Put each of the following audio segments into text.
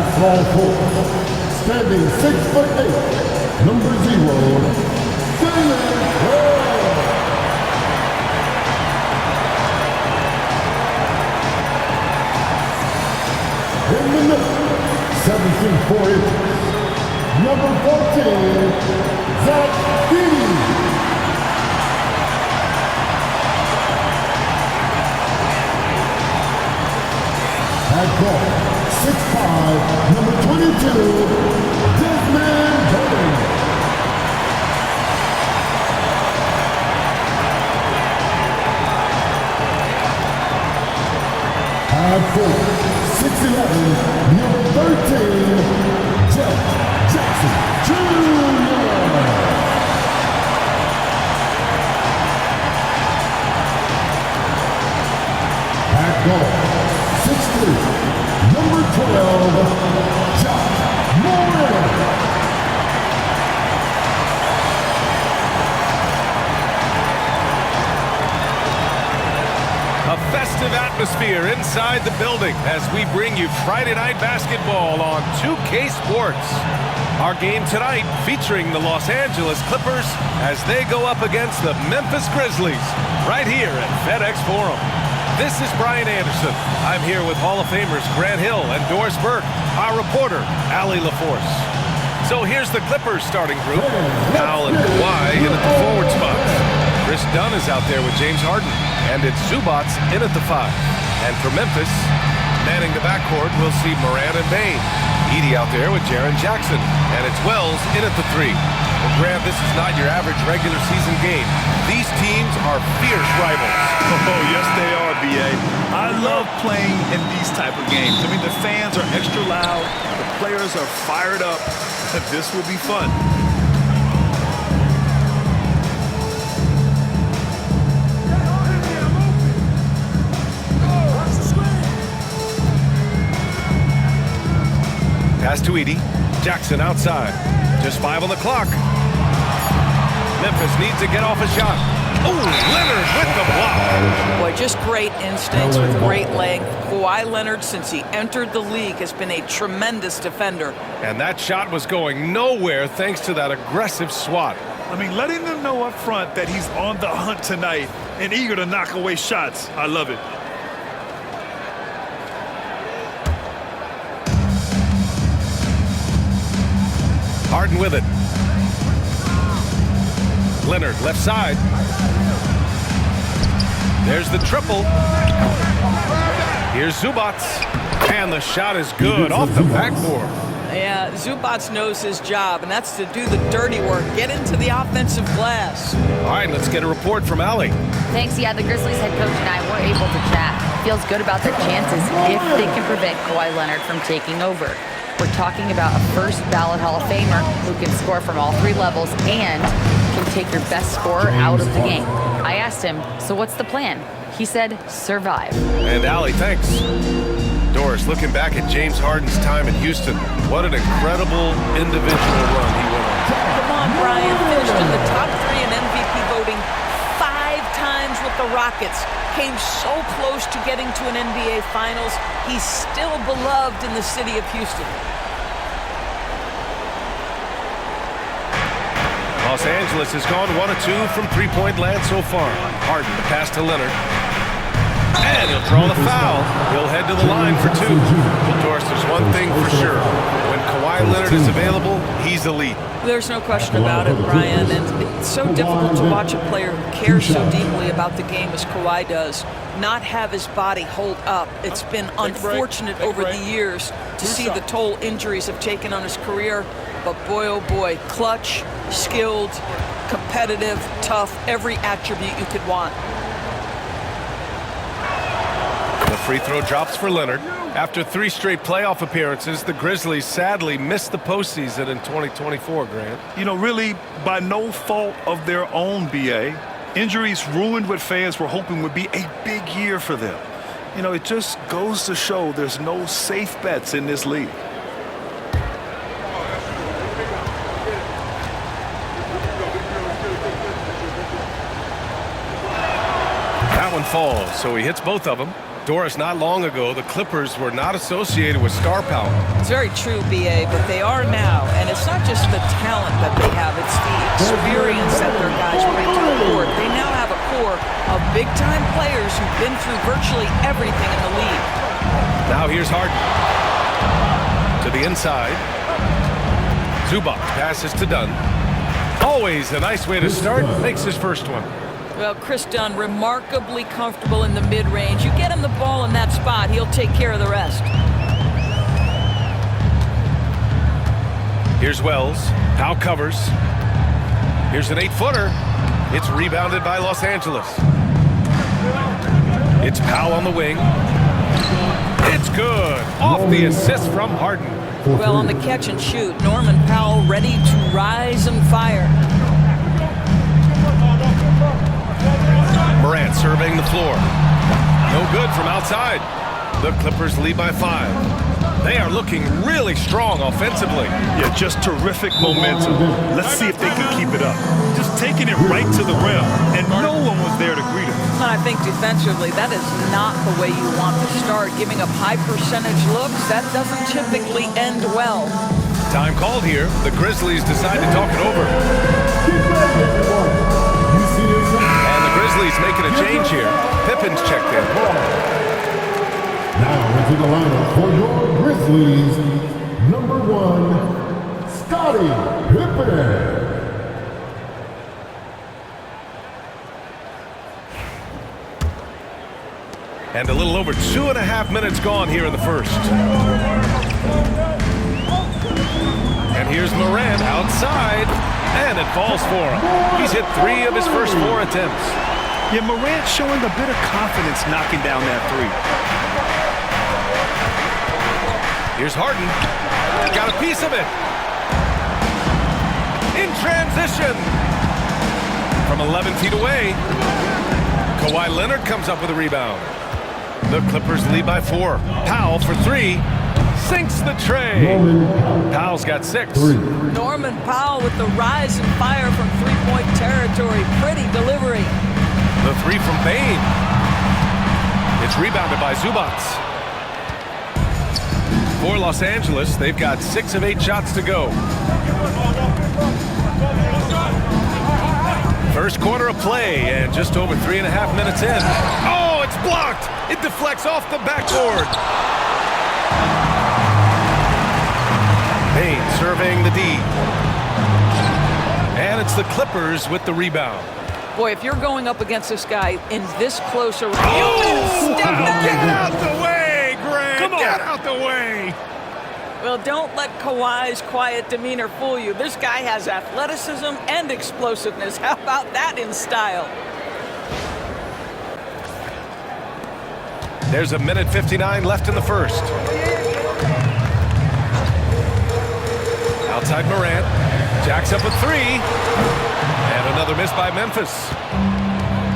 Basketball court, standing 6'8", number 0, in the middle, 7'4", number 14, Zach Edey. At guard, 6'5", number 22, Desmond Hurley. At 4, 6'11", number 13, Jeff Jackson Jr. At guard, 6'3", number 12, Josh Morris. A festive atmosphere inside the building as we bring you Friday Night Basketball on 2K Sports. Our game tonight featuring the Los Angeles Clippers as they go up against the Memphis Grizzlies right here at FedEx Forum. This is Brian Anderson. I'm here with Hall of Famers Grant Hill and Doris Burke, our reporter, Allie LaForce. So here's the Clippers starting group. Al and Kawhi in at the forward spots. Chris Dunn is out there with James Harden, and it's Zubac in at the 5. And for Memphis, manning the backcourt, we'll see Moran and Bane. Edey out there with Jaren Jackson, and it's Wells in at the 3. Well, Grant, this is not your average regular season game. These teams are fierce rivals. Oh, yes, they are, B.A. I love playing in these type of games. I mean, the fans are extra loud. The players are fired up. This will be fun. Pass to Edey. Jackson outside. Just 5 on the clock. Memphis needs to get off a shot. Oh, Leonard with the block. Boy, just great instincts with great length. Kawhi Leonard, since he entered the league, has been a tremendous defender. And that shot was going nowhere thanks to that aggressive swat. I mean, letting them know up front that he's on the hunt tonight and eager to knock away shots. I love it. Harden with it. Leonard left side. There's the triple. Here's Zubac. And the shot is good off the backboard. Yeah, Zubac knows his job, and that's to do the dirty work. Get into the offensive glass. All right, let's get a report from Allie. Thanks. Yeah, the Grizzlies head coach and I were able to chat. Feels good about their chances if they can prevent Kawhi Leonard from taking over. We're talking about a first ballot Hall of Famer who can score from all 3 levels and can take your best scorer out of the game. I asked him, so what's the plan? He said, survive. And Allie, thanks. Doris, looking back at James Harden's time in Houston, what an incredible individual run he went on. Come on, Brian. Finished in the top 3 in MVP voting 5 times with the Rockets. Came so close to getting to an NBA Finals. He's still beloved in the city of Houston. Los Angeles has gone 1 of 2 from three-point land so far. Harden, the pass to Leonard. And he'll draw the foul. He'll head to the line for 2. Well, Doris, there's one thing for sure. When Kawhi Leonard is available, he's elite. There's no question about it, Brian. And it's so difficult to watch a player who cares so deeply about the game as Kawhi does not have his body hold up. It's been unfortunate over the years to see the toll injuries have taken on his career. But boy, oh boy, clutch, skilled, competitive, tough, every attribute you could want. The free throw drops for Leonard. After 3 straight playoff appearances, the Grizzlies sadly missed the postseason in 2024, Grant. You know, really, by no fault of their own, B.A., injuries ruined what fans were hoping would be a big year for them. You know, it just goes to show there's no safe bets in this league. That one falls, so he hits both of them. Doris, not long ago, the Clippers were not associated with star power. It's very true, B.A., but they are now. And it's not just the talent that they have, it's the experience that their guys bring to the court. They now have a core of big-time players who've been through virtually everything in the league. Now here's Harden. To the inside. Zubac passes to Dunn. Always a nice way to start. Makes his first one. Well, Chris Dunn, remarkably comfortable in the mid-range. You get him the ball in that spot, he'll take care of the rest. Here's Wells. Powell covers. Here's an 8-footer. It's rebounded by Los Angeles. It's Powell on the wing. It's good. Off the assist from Harden. Well, on the catch and shoot, Norman Powell ready to rise and fire. Morant surveying the floor. No good from outside. The Clippers lead by 5. They are looking really strong offensively. Yeah, just terrific momentum. Let's see if they can keep it up. Just taking it right to the rim, and no one was there to greet him. And I think defensively, that is not the way you want to start. Giving up high percentage looks, that doesn't typically end well. Time called here. The Grizzlies decide to talk it over. And the Grizzlies making a change here. Pippen's checked in. Now into the lineup for your Grizzlies, number 1, Scottie Pippen. And a little over 2.5 minutes gone here in the first. And here's Morant outside, and it falls for him. He's hit 3 of his first 4 attempts. Yeah, Morant showing a bit of confidence knocking down that 3. Here's Harden. Got a piece of it. In transition. From 11 feet away. Kawhi Leonard comes up with a rebound. The Clippers lead by 4. Powell for 3. Sinks the tray. Powell's got 6. Norman Powell with the rise and fire from three-point territory. Pretty delivery. The 3 from Bane. It's rebounded by Zubac. For Los Angeles, they've got 6 of 8 shots to go. First quarter of play, and just over 3.5 minutes in. Oh, it's blocked! It deflects off the backboard. Bane surveying the D. And it's the Clippers with the rebound. Boy, if you're going up against this guy in this close a range... Oh! Get out the way, Grant! Come on. Get out the way! Well, don't let Kawhi's quiet demeanor fool you. This guy has athleticism and explosiveness. How about that in style? There's 1:59 left in the first. Outside Morant. Jacks up a 3. And another miss by Memphis.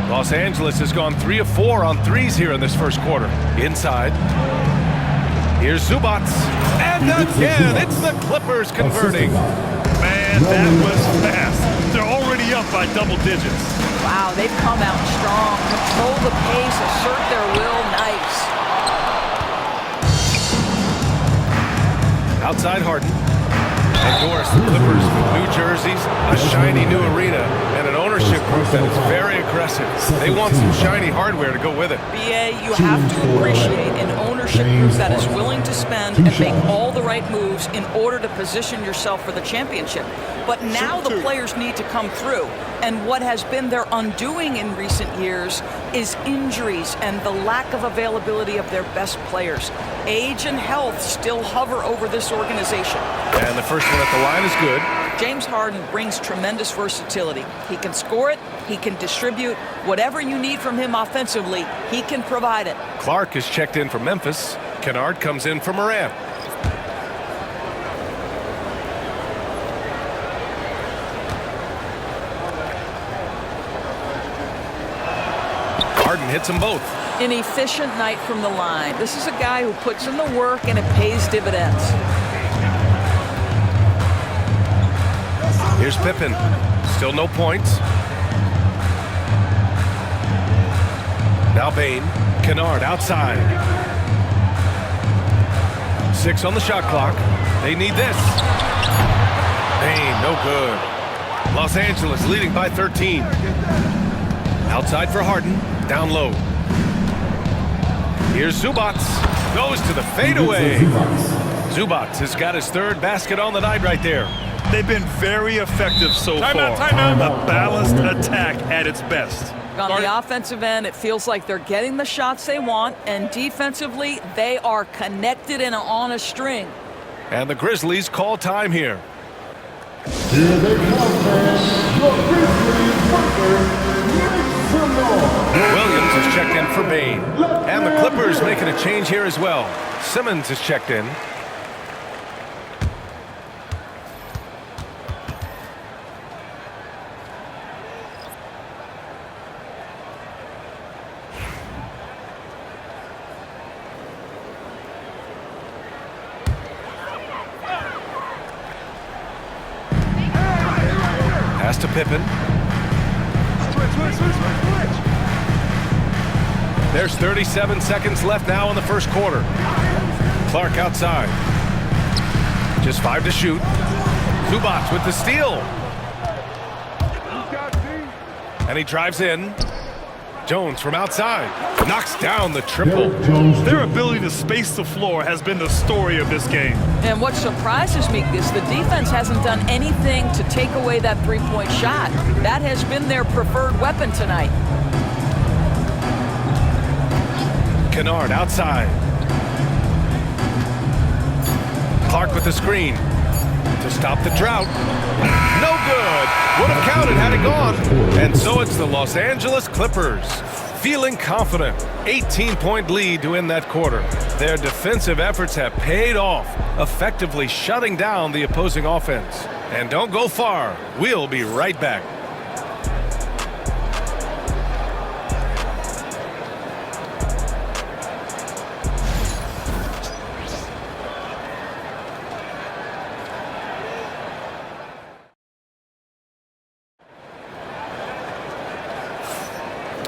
Los Angeles has gone 3 of 4 on 3s here in this first quarter. Inside. Here's Zubac. And again, it's the Clippers converting. Man, that was fast. They're already up by double digits. Wow, they've come out strong. Control the pace, assert their will. Nice. Outside Harden. Endorse the Clippers with new jerseys, a shiny new arena, and an ownership group that is very aggressive. They want some shiny hardware to go with it. BA, you have to appreciate an ownership group that is willing to spend and make all the right moves in order to position yourself for the championship. But now the players need to come through. And what has been their undoing in recent years is injuries and the lack of availability of their best players. Age and health still hover over this organization. And the first one at the line is good. James Harden brings tremendous versatility. He can score it, he can distribute. Whatever you need from him offensively, he can provide it. Clark is checked in for Memphis. Kennard comes in for Morant. Harden hits them both. An efficient night from the line. This is a guy who puts in the work and it pays dividends. Here's Pippen. Still no points. Now Bane. Kennard outside. 6 on the shot clock. They need this. Payne, no good. Los Angeles leading by 13. Outside for Harden. Down low. Here's Zubats. Goes to the fadeaway. Zubats has got his 3rd basket on the night right there. They've been very effective so far. A balanced attack at its best. On the offensive end, it feels like they're getting the shots they want, and defensively, they are connected and on a string. And the Grizzlies call time here. Here they come, man. Your Grizzlies worker, make some noise. Williams is checked in for Bain. And the Clippers making a change here as well. Simmons is checked in. Pass to Pippen. There's 37 seconds left now in the first quarter. Clark outside. Just 5 to shoot. Zubats with the steal. And he drives in. Jones from outside. Knocks down the triple. Their ability to space the floor has been the story of this game. And what surprises me is the defense hasn't done anything to take away that three-point shot. That has been their preferred weapon tonight. Kennard outside. Clark with the screen to stop the drought. No good. Would have counted had it gone. And so it's the Los Angeles Clippers. Feeling confident. 18-point lead to win that quarter. Their defensive efforts have paid off, effectively shutting down the opposing offense. And don't go far. We'll be right back.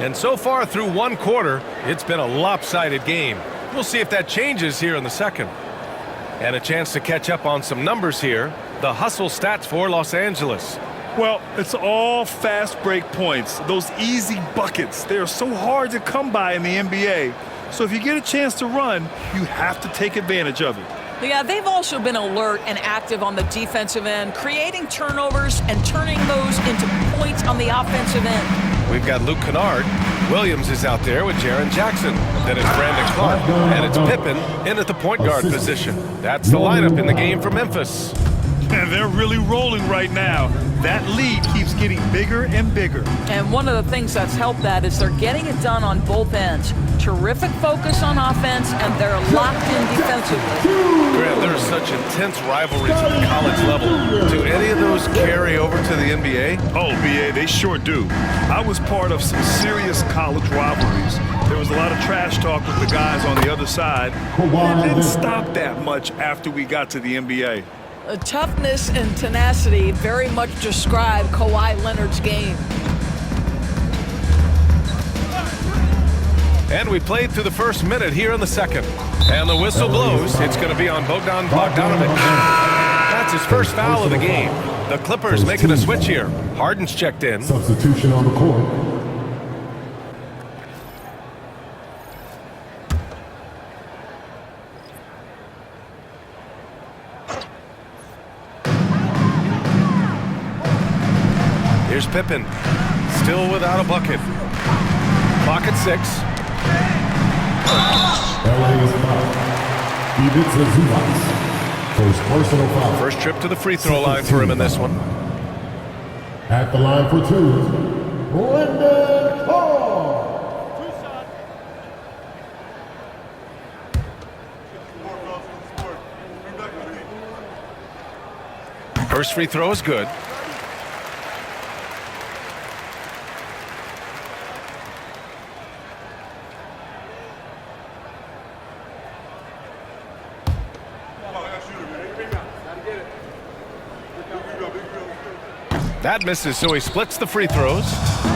And so far through one quarter, it's been a lopsided game. We'll see if that changes here in the second. And a chance to catch up on some numbers here. The hustle stats for Los Angeles. Well, it's all fast break points. Those easy buckets. They are so hard to come by in the NBA. So if you get a chance to run, you have to take advantage of it. Yeah, they've also been alert and active on the defensive end, creating turnovers and turning those into points on the offensive end. We've got Luke Kennard. Williams is out there with Jaren Jackson. Then it's Brandon Clark. And it's Pippen in at the point guard position. That's the lineup in the game for Memphis. And they're really rolling right now. That lead keeps getting bigger and bigger. And one of the things that's helped that is they're getting it done on both ends. Terrific focus on offense, and they're locked in defensively. Grant, there's such intense rivalries at the college level. Do any of those carry over to the NBA? Oh, BA, they sure do. I was part of some serious college rivalries. There was a lot of trash talk with the guys on the other side. It didn't stop that much after we got to the NBA. Toughness and tenacity very much describe Kawhi Leonard's game. And we played through the first minute here in the second. And the whistle blows. It's going to be on Bogdan Bogdanovic. That's his first foul of the game. The Clippers making a switch here. Harden's checked in. Substitution on the court. Here's Pippen, still without a bucket. Clock at 6. LA is foul. Ivica Zubac. First personal foul. First trip to the free throw line for him in this one. At the line for 2, Brandon Clark. First free throw is good. That misses, so he splits the free throws.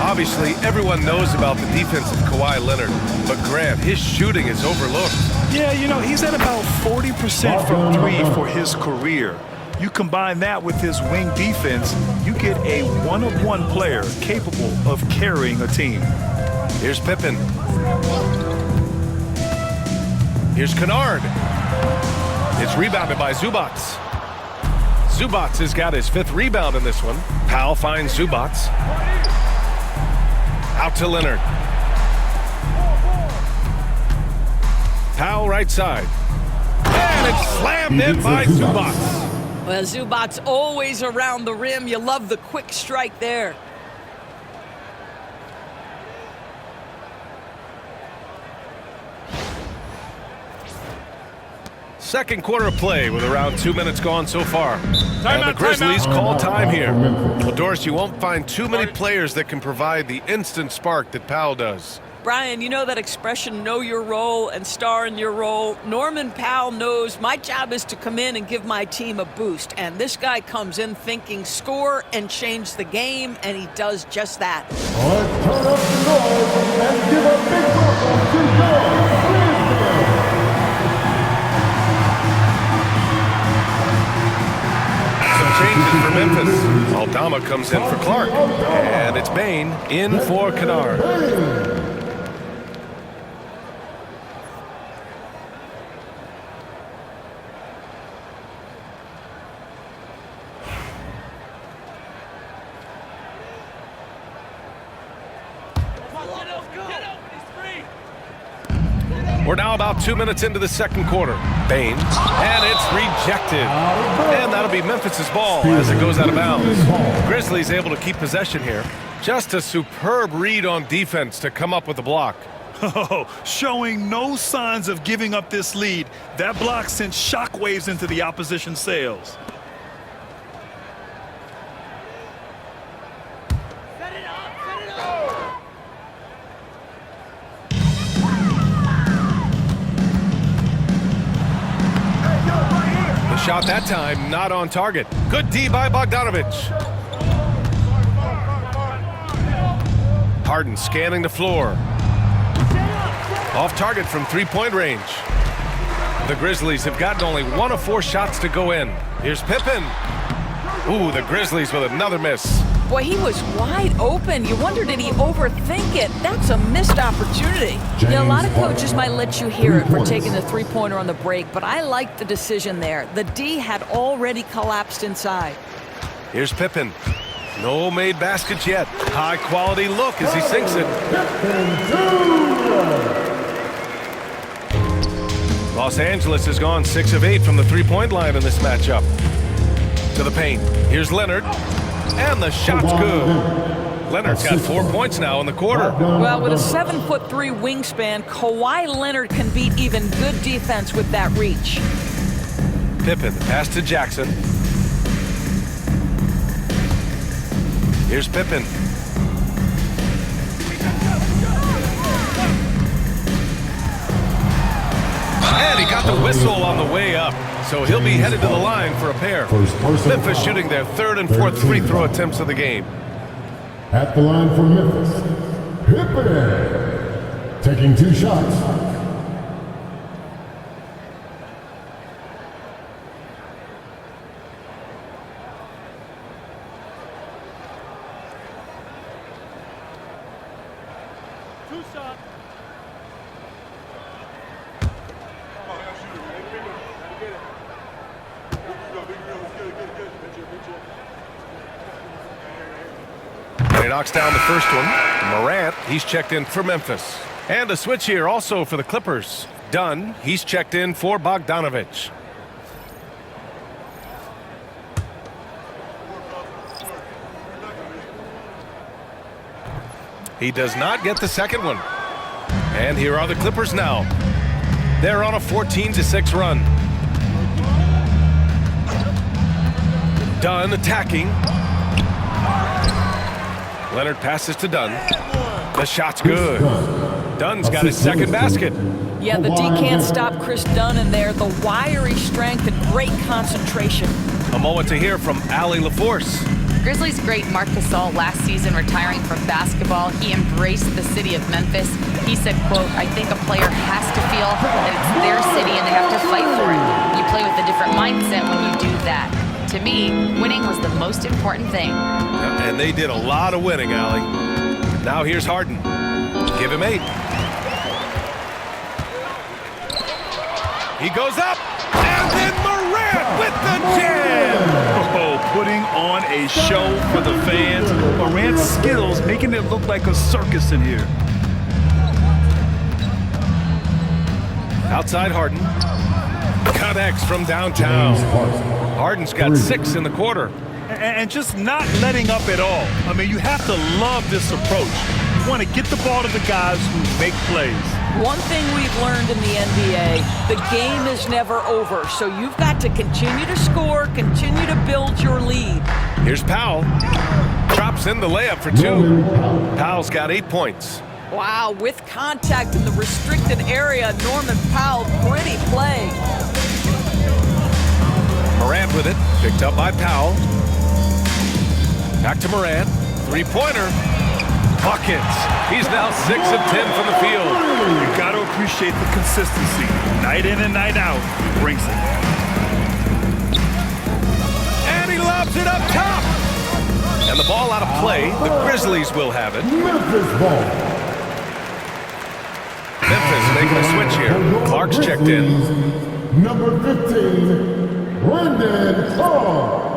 Obviously, everyone knows about the defense of Kawhi Leonard, but Grant, his shooting is overlooked. Yeah, you know, he's at about 40% from three for his career. You combine that with his wing defense, you get a one-of-one player capable of carrying a team. Here's Pippen. Here's Kennard. It's rebounded by Zubac. Zubac has got his 5th rebound in this one. Powell finds Zubac. Out to Leonard. Powell right side. And it's slammed in by Zubac. Well, Zubac's always around the rim. You love the quick strike there. Second quarter of play with around 2 minutes gone so far. And the Grizzlies call time here. Well, Doris, you won't find too many players that can provide the instant spark that Powell does. Brian, you know that expression, know your role and star in your role? Norman Powell knows my job is to come in and give my team a boost. And this guy comes in thinking score and change the game, and he does just that. Let's turn up the noise and give a big welcome to your Changes for Memphis. Aldama comes in for Clark. And it's Bain in for Kennard. We're now about 2 minutes into the second quarter. Bain, and it's rejected. And that'll be Memphis's ball as it goes out of bounds. Grizzlies able to keep possession here. Just a superb read on defense to come up with the block. Oh, showing no signs of giving up this lead. That block sent shockwaves into the opposition sails. Shot that time, not on target. Good D by Bogdanovich. Harden scanning the floor. Off target from three-point range. The Grizzlies have gotten only 1 of 4 shots to go in. Here's Pippen. Ooh, the Grizzlies with another miss. Boy, he was wide open. You wonder, did he overthink it? That's a missed opportunity. A lot of coaches might let you hear it for taking the three-pointer on the break, but I like the decision there. The D had already collapsed inside. Here's Pippen. No made baskets yet. High-quality look as he sinks it. Los Angeles has gone 6 of 8 from the three-point line in this matchup. To the paint. Here's Leonard. And the shot's good. Leonard's got 4 points now in the quarter. Well, with a 7'3" wingspan, Kawhi Leonard can beat even good defense with that reach. Pippen, pass to Jackson. Here's Pippen. And he got the whistle on the way up. So he'll be headed to the line for a pair. Memphis shooting their 3rd and 4th free throw attempts of the game. At the line for Memphis, Pippen, taking 2 shots. He knocks down the first one. Morant, he's checked in for Memphis. And a switch here also for the Clippers. Dunn, he's checked in for Bogdanovich. He does not get the second one. And here are the Clippers now. They're on a 14-6 run. Dunn attacking. Leonard passes to Dunn. The shot's good. Dunn's got his second basket. Yeah, the D can't stop Chris Dunn in there. The wiry strength and great concentration. A moment to hear from Allie LaForce. Grizzlies great Marc Gasol last season retiring from basketball, he embraced the city of Memphis. He said, quote, "I think a player has to feel that it's their city and they have to fight for it. You play with a different mindset when you do that. To me, winning was the most important thing." And they did a lot of winning, Allie. Now here's Harden. Give him 8. He goes up, and then Morant with the jam! Oh, putting on a show for the fans. Morant's skills making it look like a circus in here. Outside Harden. Connects from downtown. Harden's got 6 in the quarter. And just not letting up at all. I mean, you have to love this approach. You want to get the ball to the guys who make plays. One thing we've learned in the NBA, the game is never over. So you've got to continue to score, continue to build your lead. Here's Powell. Drops in the layup for 2. Powell's got 8 points. Wow, with contact in the restricted area, Norman Powell, pretty play. Morant with it, picked up by Powell. Back to Morant, 3-pointer. Buckets. He's now 6 of 10 from the field. You got to appreciate the consistency. Night in and night out, he brings it. And he lobs it up top. And the ball out of play. The Grizzlies will have it. Memphis ball. Memphis making a switch here. Clark's checked in. Number 15, Brandon Clark.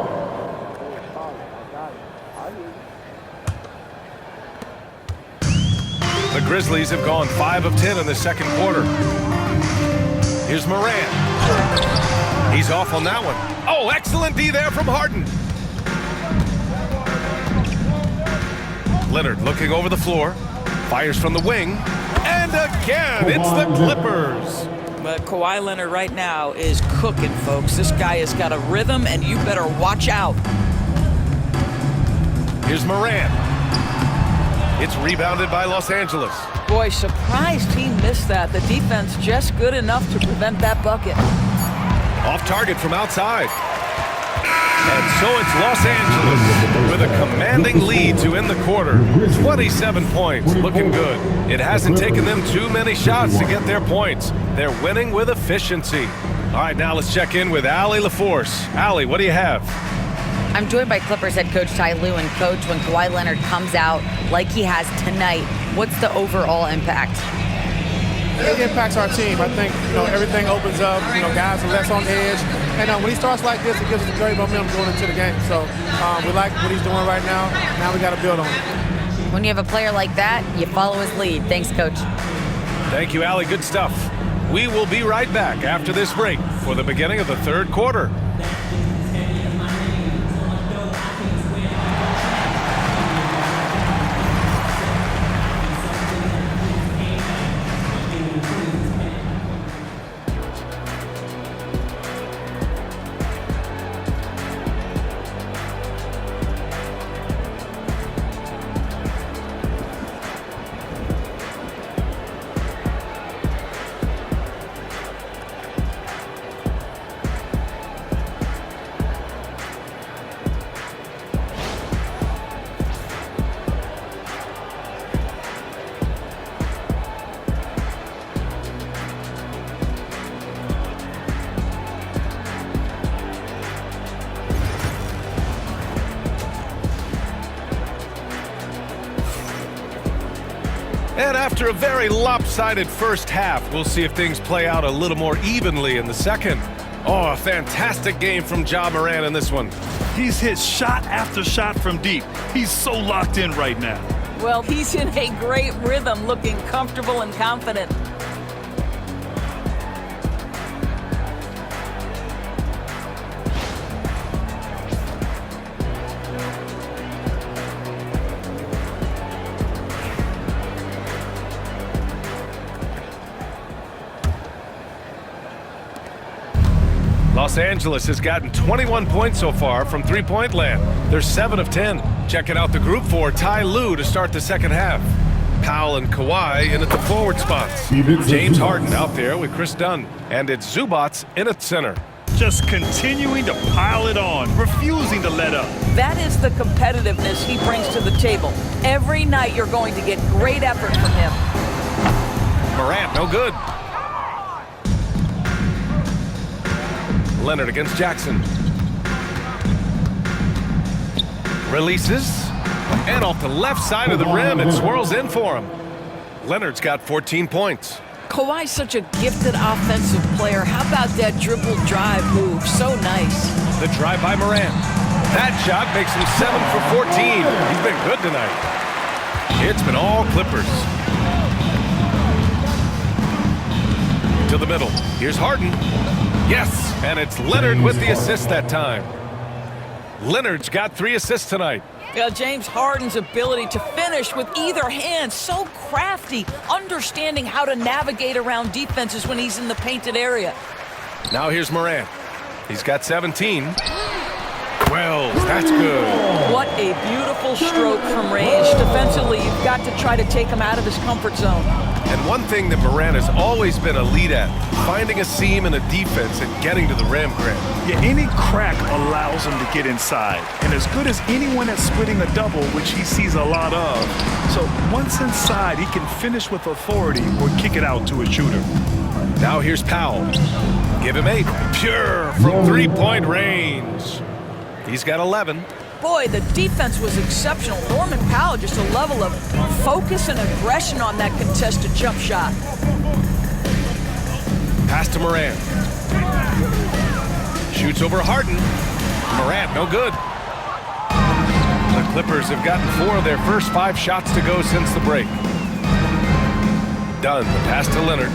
The Grizzlies have gone 5 of 10 in the second quarter. Here's Morant. He's off on that one. Oh, excellent D there from Harden. Leonard looking over the floor. Fires from the wing. And again, it's the Clippers. But Kawhi Leonard right now is cooking, folks. This guy has got a rhythm, and you better watch out. Here's Morant. It's rebounded by Los Angeles. Boy, surprised he missed that. The defense just good enough to prevent that bucket. Off target from outside. And so it's Los Angeles with a commanding lead to end the quarter. 27 points, looking good. It hasn't taken them too many shots to get their points. They're winning with efficiency. All right, now let's check in with Allie LaForce. Allie, what do you have? I'm joined by Clippers head coach Ty Lue. And coach, when Kawhi Leonard comes out like he has tonight, what's the overall impact? It impacts our team. I think, everything opens up. Guys are less on edge. And when he starts like this, it gives us a great momentum going into the game. So we like what he's doing right now. Now we got to build on it. When you have a player like that, you follow his lead. Thanks, coach. Thank you, Allie. Good stuff. We will be right back after this break for the beginning of the third quarter. And after a very lopsided first half, we'll see if things play out a little more evenly in the second. Oh, a fantastic game from Ja Morant in this one. He's hit shot after shot from deep. He's so locked in right now. Well, he's in a great rhythm, looking comfortable and confident. Los Angeles has gotten 21 points so far from three-point land. They're 7 of 10. Checking out the group for Ty Lue to start the second half. Powell and Kawhi in at the forward spots. James Harden out there with Chris Dunn. And it's Zubats in at center. just continuing to pile it on, refusing to let up. That is the competitiveness he brings to the table. Every night you're going to get great effort from him. Morant, no good. Leonard against Jackson. Releases. And off the left side of the rim, it swirls in for him. Leonard's got 14 points. Kawhi's such a gifted offensive player. How about that dribble drive move? So nice. The drive by Morant. That shot makes him 7 for 14. He's been good tonight. It's been all Clippers. To the middle. Here's Harden. Yes, and it's Leonard with the assist that time. Leonard's got 3 assists tonight. Yeah, James Harden's ability to finish with either hand, so crafty, understanding how to navigate around defenses when he's in the painted area. Now here's Morant. He's got 17. Wells, that's good. What a beautiful stroke from range. Defensively, you've got to try to take him out of his comfort zone. And one thing that Morant has always been elite at, finding a seam in a defense and getting to the rim, Grant. Yeah, any crack allows him to get inside. And as good as anyone at splitting a double, which he sees a lot of. So once inside, he can finish with authority or kick it out to a shooter. Now here's Powell. Give him 8. Pure from three-point range. He's got 11. Boy, the defense was exceptional. Norman Powell, just a level of focus and aggression on that contested jump shot. Pass to Morant. Shoots over Harden. Morant, no good. The Clippers have gotten 4 of their first 5 shots to go since the break. Dunn, the pass to Leonard.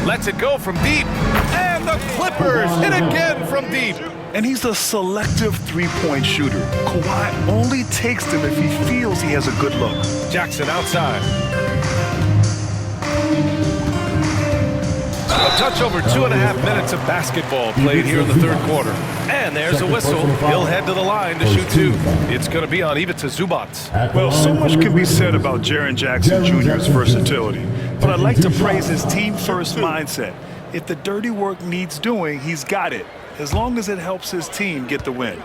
Lets it go from deep. And the Clippers hit again from deep. And he's a selective three-point shooter. Kawhi only takes them if he feels he has a good look. Jackson outside. A touch over 2.5 minutes of basketball played here in the third quarter. And there's a whistle. He'll head to the line to shoot 2. It's going to be on Ivica Zubac. Well, so much can be said about Jaren Jackson Jr.'s versatility. But I'd like to praise his team-first mindset. If the dirty work needs doing, he's got it, as long as it helps his team get the win.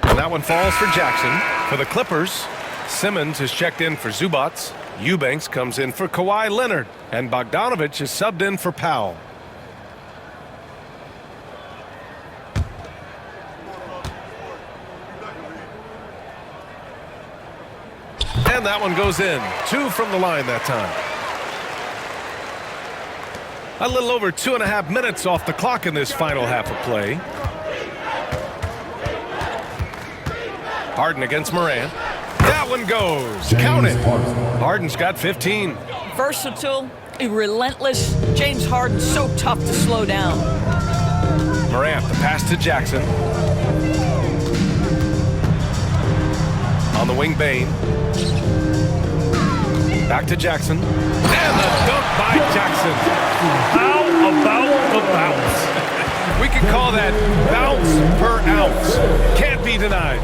And that one falls for Jackson. For the Clippers, Simmons has checked in for Zubac. Eubanks comes in for Kawhi Leonard. And Bogdanovich is subbed in for Powell. And that one goes in. 2 from the line that time. A little over 2.5 minutes off the clock in this final half of play. Harden against Morant. That one goes. Count it. Harden's got 15. Versatile, relentless. James Harden, so tough to slow down. Morant, the pass to Jackson. On the wing, Bane. Back to Jackson. And the dunk by Jackson. How about the bounce? We can call that bounce per ounce. Can't be denied.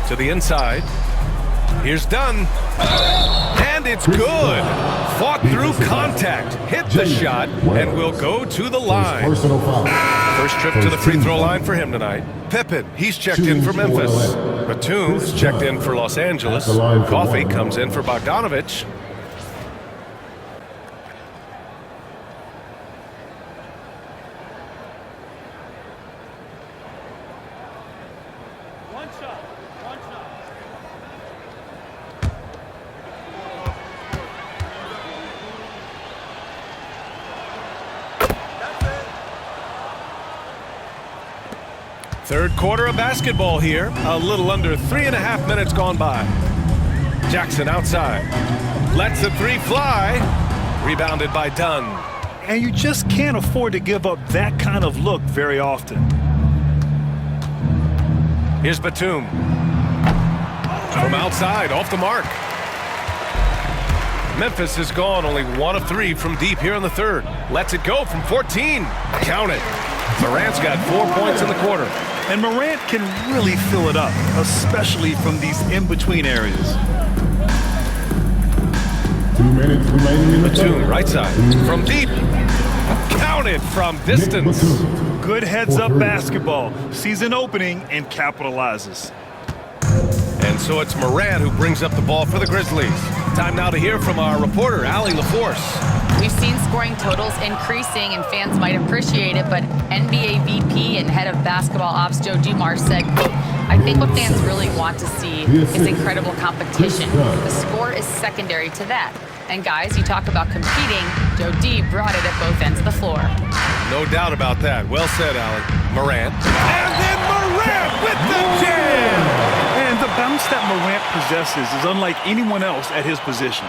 To the inside. Here's Dunn. And it's good. Fought through contact. Hit the shot and will go to the line. First trip to the free throw line for him tonight. Pippen, he's checked in for Memphis. Batum is checked in for Los Angeles. Coffey comes in for Bogdanovich. Third quarter of basketball here. A little under 3.5 minutes gone by. Jackson outside. Lets the 3 fly. Rebounded by Dunn. And you just can't afford to give up that kind of look very often. Here's Batum. From outside, off the mark. Memphis has gone only 1 of 3 from deep here in the third. Lets it go from 14. Count it. Morant's got 4 points in the quarter. And Morant can really fill it up, especially from these in-between areas. 2 minutes remaining in the Batum, right side. From deep. it from distance. Good heads-up basketball. Sees an opening and capitalizes. And so it's Morant who brings up the ball for the Grizzlies. Time now to hear from our reporter, Allie LaForce. We've seen scoring totals increasing, and fans might appreciate it, but NBA VP and head of basketball ops Joe Dumars said, I think what fans really want to see is incredible competition. The score is secondary to that. And guys, you talk about competing, Joe D brought it at both ends of the floor. No doubt about that. Well said, Allie. Morant. And then Morant with the jam! And the bounce that Morant possesses is unlike anyone else at his position.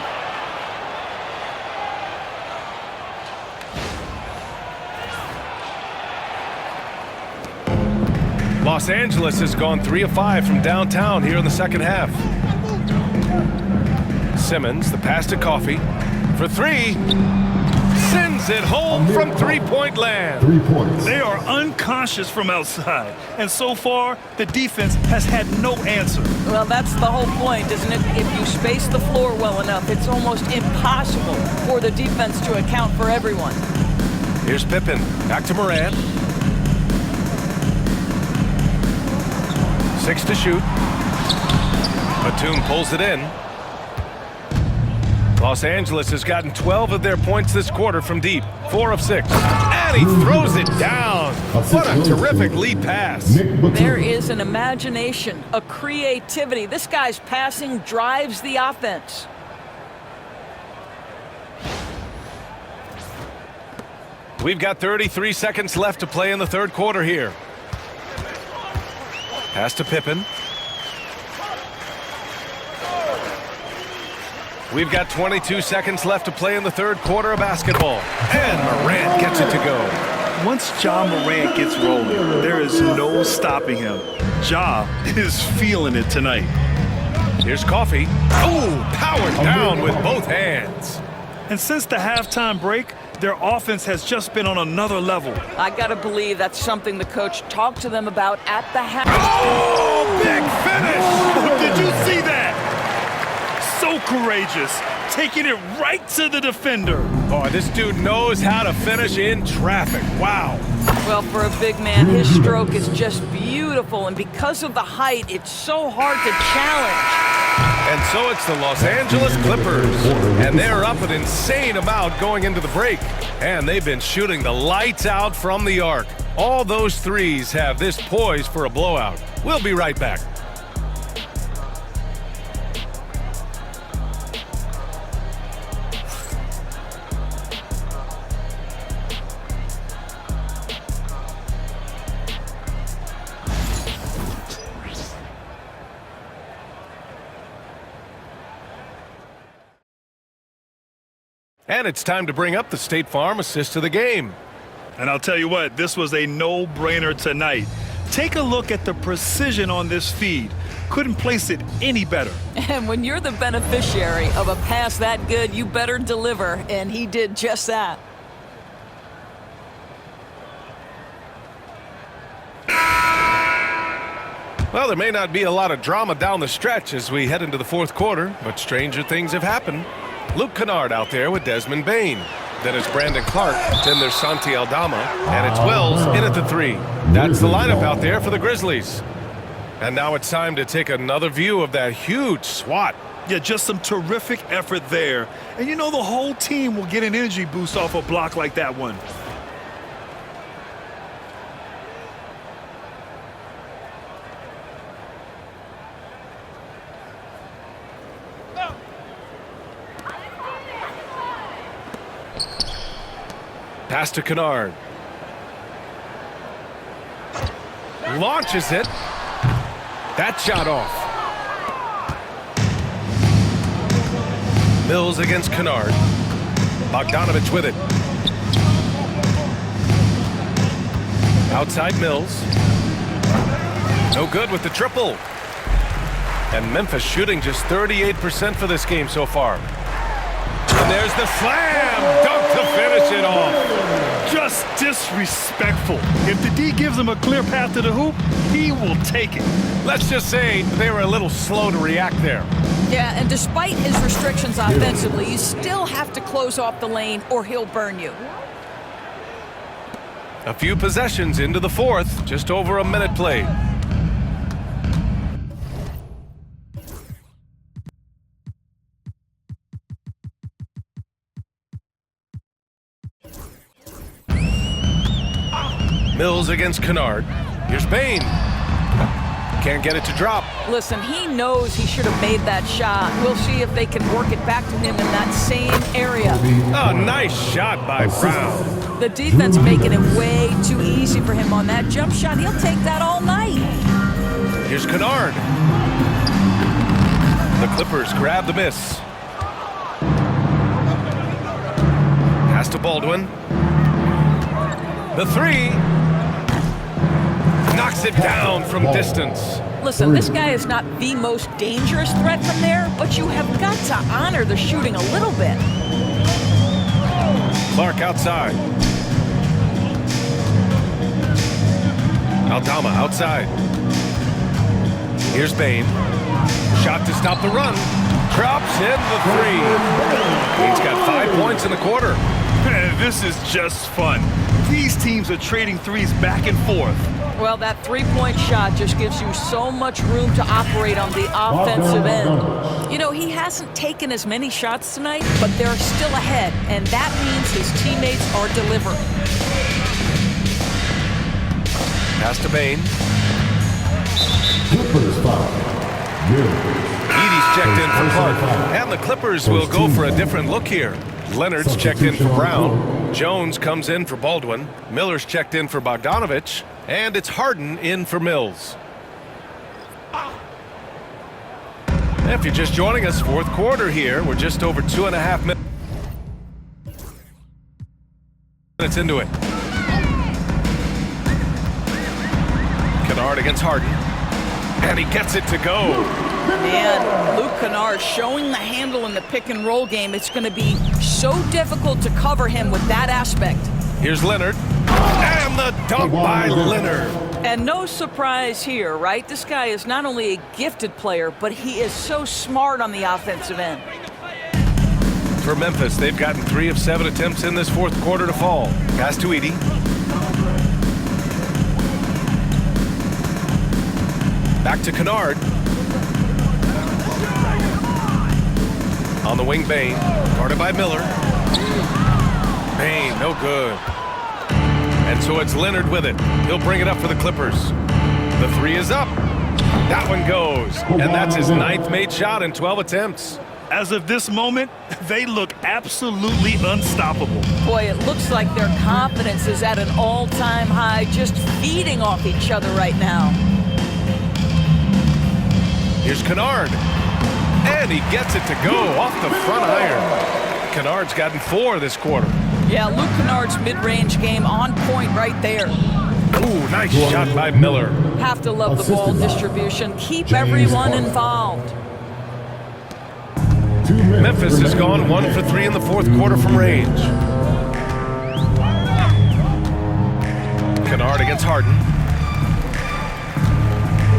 Los Angeles has gone 3 of 5 from downtown here in the second half. Simmons, the pass to Coffey for 3. Sends it home from three-point land. 3 points. They are unconscious from outside, and so far, the defense has had no answer. Well, that's the whole point, isn't it? If you space the floor well enough, it's almost impossible for the defense to account for everyone. Here's Pippen. Back to Morant. 6 to shoot. Batum pulls it in. Los Angeles has gotten 12 of their points this quarter from deep. 4 of 6. And he throws it down. What a terrific lead pass. There is an imagination, a creativity. This guy's passing drives the offense. We've got 33 seconds left to play in the third quarter here. Pass to Pippen. We've got 22 seconds left to play in the third quarter of basketball. And Morant gets it to go. Once Ja Morant gets rolling, there is no stopping him. Ja is feeling it tonight. Here's Coffey. Oh, powered down with both hands. And since the halftime break, their offense has just been on another level. I gotta believe that's something the coach talked to them about at the half. Oh, big finish! Did you see that? So courageous, taking it right to the defender. Oh, this dude knows how to finish in traffic. Wow. Well, for a big man, his stroke is just beautiful, and because of the height, it's so hard to challenge. And so it's the Los Angeles Clippers, and they're up an insane amount going into the break. And they've been shooting the lights out from the arc. All those threes have this poised for a blowout. We'll be right back. And it's time to bring up the State Farm assist of the game. And I'll tell you what, this was a no-brainer tonight. Take a look at the precision on this feed. Couldn't place it any better. And when you're the beneficiary of a pass that good, you better deliver, and he did just that. Well, there may not be a lot of drama down the stretch as we head into the fourth quarter, but stranger things have happened. Luke Kennard out there with Desmond Bain. Then it's Brandon Clark. Then there's Santi Aldama. And it's Wells in at the 3. That's the lineup out there for the Grizzlies. And now it's time to take another view of that huge swat. Yeah, just some terrific effort there. And you know the whole team will get an energy boost off a block like that one. Pass to Kennard. Launches it. That shot off. Mills against Kennard. Bogdanovich with it. Outside Mills. No good with the triple. And Memphis shooting just 38% for this game so far. And there's the slam dunk to finish it off. Just disrespectful. If the D gives him a clear path to the hoop, he will take it. Let's just say they were a little slow to react there. Yeah, and despite his restrictions offensively, you still have to close off the lane or he'll burn you. A few possessions into the fourth, just over a minute played. Mills against Kennard. Here's Bain. Can't get it to drop. Listen, he knows he should have made that shot. We'll see if they can work it back to him in that same area. Oh, nice shot by Brown. The defense making it way too easy for him on that jump shot. He'll take that all night. Here's Kennard. The Clippers grab the miss. Pass to Baldwin. The three. Knocks it down from distance. Listen, this guy is not the most dangerous threat from there, but you have got to honor the shooting a little bit. Clark outside. Aldama outside. Here's Bain. Shot to stop the run. Drops in the three. He's got 5 points in the quarter. Man, this is just fun. These teams are trading threes back and forth. Well, that three-point shot just gives you so much room to operate on the offensive end. You know, he hasn't taken as many shots tonight, but they're still ahead, and that means his teammates are delivering. Pass to Bain. Clippers foul. Edie's checked in for Clark, and the Clippers will go for a different look here. Leonard's checked in for Brown. Jones comes in for Baldwin. Miller's checked in for Bogdanovich. And it's Harden in for Mills. If you're just joining us, fourth quarter here. We're just over 2.5 minutes into it. Kennard against Harden. And he gets it to go. Man, Luke Kennard showing the handle in the pick and roll game. It's going to be so difficult to cover him with that aspect. Here's Leonard. And the dunk by Leonard. And no surprise here, right? This guy is not only a gifted player, but he is so smart on the offensive end. For Memphis, they've gotten 3 of 7 attempts in this fourth quarter to fall. Pass to Edie. Back to Kennard. On the wing, Bain. Guarded by Miller. Bain, no good. And so it's Leonard with it. He'll bring it up for the Clippers. The three is up. That one goes. And that's his 9th made shot in 12 attempts. As of this moment, they look absolutely unstoppable. Boy, it looks like their confidence is at an all-time high, just feeding off each other right now. Here's Kennard. And he gets it to go off the front iron. Kennard's gotten 4 this quarter. Yeah, Luke Kennard's mid-range game on point right there. Ooh, nice shot by Miller. Have to love the ball distribution. Keep everyone involved. Memphis has gone 1 for 3 in the fourth quarter from range. Kennard against Harden.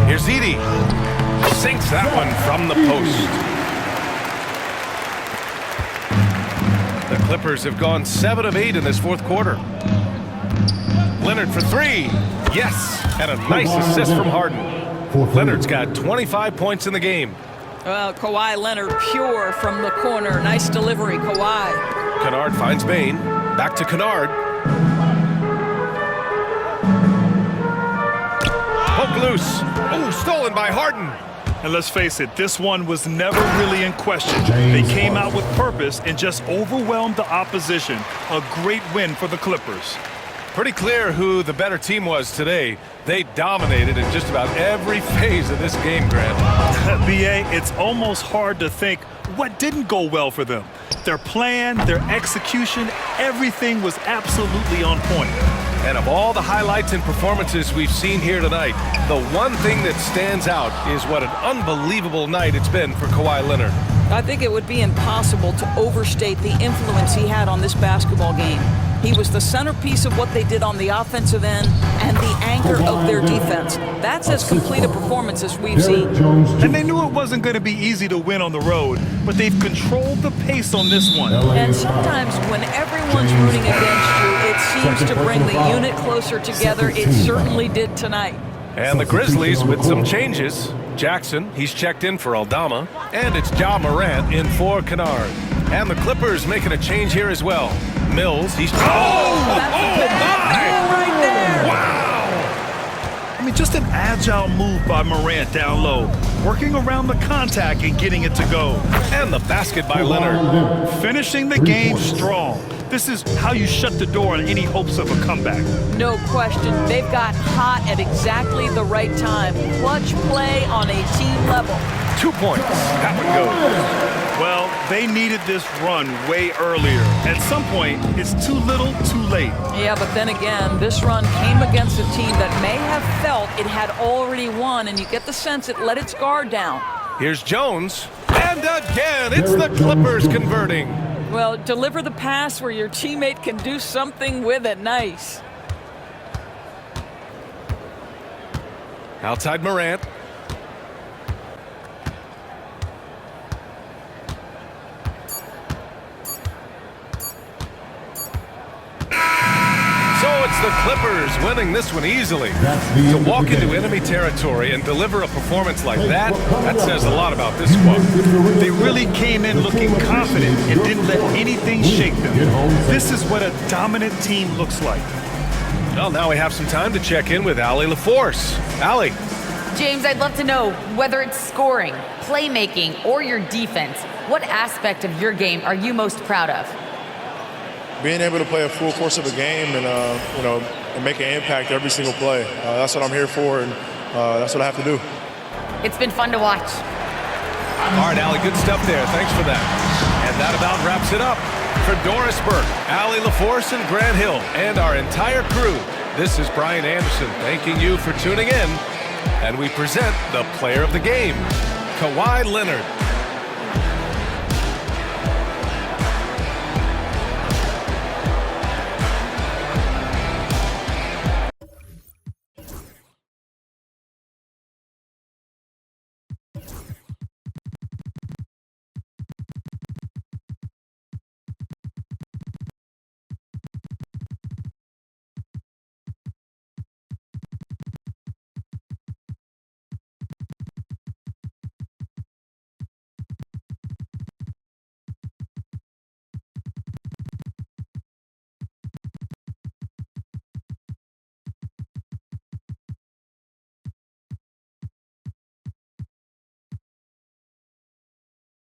Here's Edie. Sinks that one from the post. The Clippers have gone 7 of 8 in this fourth quarter. Leonard for 3. Yes, and a nice assist from Harden. Leonard's got 25 points in the game. Well, Kawhi Leonard pure from the corner. Nice delivery, Kawhi. Kennard finds Bain. Back to Kennard. Poke loose. Ooh, stolen by Harden. And let's face it, this one was never really in question. They came out with purpose and just overwhelmed the opposition. A great win for the Clippers. Pretty clear who the better team was today. They dominated in just about every phase of this game, Grant. B.A., it's almost hard to think what didn't go well for them. Their plan, their execution, everything was absolutely on point. And of all the highlights and performances we've seen here tonight, the one thing that stands out is what an unbelievable night it's been for Kawhi Leonard. I think it would be impossible to overstate the influence he had on this basketball game. He was the centerpiece of what they did on the offensive end, and and the anchor of their defense. That's as complete a performance as we've seen. And they knew it wasn't going to be easy to win on the road, but they've controlled the pace on this one. And sometimes when everyone's rooting against you, it seems to bring the unit closer together. It certainly did tonight. And the Grizzlies with some changes. Jackson, he's checked in for Aldama, and it's Ja Morant in for Kennard. And the Clippers making a change here as well. Mills, he's... That's a bad right there. Wow! I mean, just an agile move by Morant down low, working around the contact and getting it to go. And the basket by Leonard. Finishing the game strong. This is how you shut the door on any hopes of a comeback. No question. They've got hot at exactly the right time. Clutch play on a team level. 2 points. That one goes. Well, they needed this run way earlier. At some point, it's too little, too late. Yeah, but then again, this run came against a team that may have felt it had already won, and you get the sense it let its guard down. Here's Jones. And again, it's the Clippers converting. Well, deliver the pass where your teammate can do something with it. Nice. Outside Morant. So it's the Clippers winning this one easily. To walk into enemy territory and deliver a performance like that, that says a lot about this squad. They really came in looking confident and didn't let anything shake them. This is what a dominant team looks like. Well, now we have some time to check in with Allie LaForce. Allie. James, I'd love to know whether it's scoring, playmaking, or your defense. What aspect of your game are you most proud of? Being able to play a full course of a game and and make an impact every single play. That's what I'm here for, and that's what I have to do. It's been fun to watch. All right, Allie, good stuff there. Thanks for that. And that about wraps it up. For Doris Burke, Allie LaForce, and Grant Hill, and our entire crew, this is Brian Anderson thanking you for tuning in. And we present the player of the game, Kawhi Leonard.